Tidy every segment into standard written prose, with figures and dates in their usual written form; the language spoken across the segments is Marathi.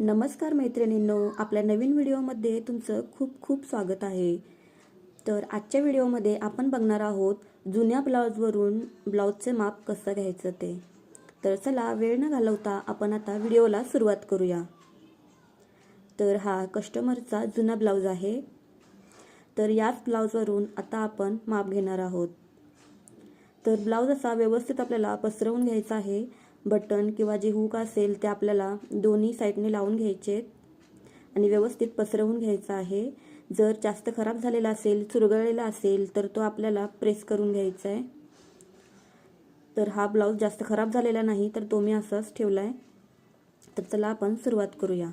नमस्कार मैत्रिणींनो, आपल्या नवीन व्हिडिओमध्ये तुमचं खूप खूप स्वागत आहे। तर आजच्या व्हिडिओमध्ये आपण बघणार आहोत जुन्या ब्लाउजवरून ब्लाउजचे माप कसं घ्यायचं ते। तर चला वेळ न घालवता आपण आता व्हिडिओला सुरुवात करूया। तर हा कस्टमरचा जुना ब्लाउज आहे। तर याच ब्लाउजवरून आता आपण माप घेणार आहोत। तर ब्लाउज असा व्यवस्थित आपल्याला पसरवून घ्यायचा आहे। बटन किंवा जे हुक असेल ते आपल्याला दोन्ही साइडने लावून घ्यायचे आणि व्यवस्थित पसरवून घ्यायचा आहे। जर जास्त खराब झालेला असेल, चुरगळलेला असेल तर तो आपल्याला प्रेस करून घ्यायचा आहे। तर हा ब्लाउज जास्त खराब झालेला नाही तर तो मी असाच ठेवलाय। तर चला आपण सुरुवात करूया।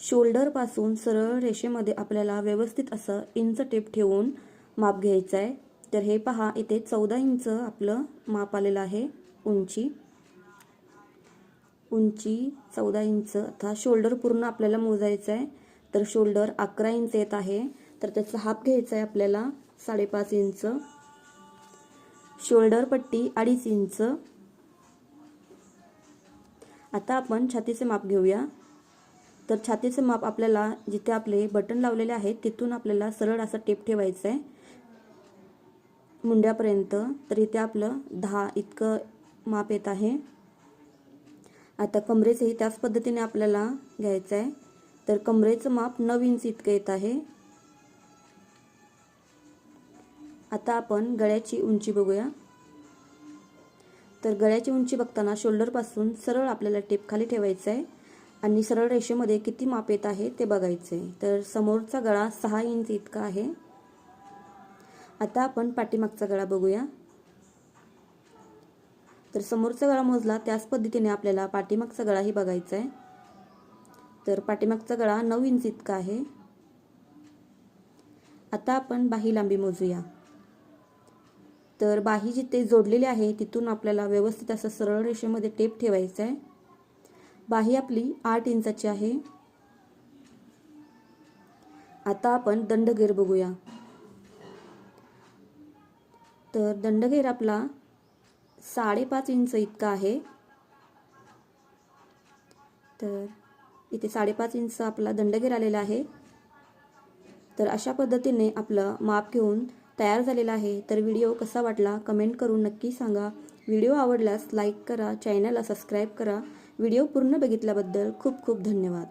शोल्डर पासून सरळ रेषेमध्ये आपल्याला व्यवस्थित असं इंच टेप ठेवून माप घ्यायचं आहे। तर हे पहा, इथे 14 इंच आपलं माप आलेलं आहे। उंची 14 इंच। आता शोल्डर पूर्ण आपल्याला मोजायचं आहे। तर शोल्डर 11 इंच येत आहे। तर त्याचा हाफ घ्यायचा आहे आपल्याला 5.5 इंच। शोल्डर पट्टी 2.5 इंच। आता आपण छातीचे माप घेऊया। तर छातीचे माप आपल्याला जिथे आपले बटन लावलेले आहेत तिथून आपल्याला सरळ असा टेप ठेवायचा आहे मुंड्यापर्यंत। तर इथे आपलं 10 इतकं माप येत आहे। आता कमरेचंही त्याच पद्धतीने आपल्याला घ्यायचं आहे। तर कमरेचं माप 9 इंच इतकं येत आहे। आता आपण गळ्याची उंची बघूया। तर गळ्याची उंची बघताना शोल्डर पासून सरळ आपल्याला टेप खाली ठेवायचा आहे आणि सरळ रेषेमध्ये किती माप येत आहे ते बघायचे। तर समोरचा गळा 6 इंच इतका आहे। आता आपण पाठीमागचा गळा बघूया। तर समोरचा गळा मोजला त्याच पद्धतीने आपल्याला पाठीमागचा गळाही बघायचा आहे। तर पाठीमागचा गळा 9 इंच इतका आहे। आता आपण बाही लांबी मोजूया। तर बाही जिथे जोडलेली आहे तिथून आपल्याला व्यवस्थित असं सरळ रेषेमध्ये टेप ठेवायचा आहे। बाही आपली 8 इंचाची आहे। आता आपण दंडगेर बघूया। तर दंडगेर आपला 5.5 इंच इतका आहे। तर इथे 5.5 इंच आपला दंडगेर आलेला आहे। तर अशा पद्धतीने आपलं माप घेऊन तयार झालेला आहे। तर व्हिडिओ कसा वाटला कमेंट करून नक्की सांगा। व्हिडिओ आवडल्यास लाईक करा, चॅनलला सबस्क्राईब करा। व्हिडिओ पूर्ण बघितल्याबद्दल खूप खूप धन्यवाद।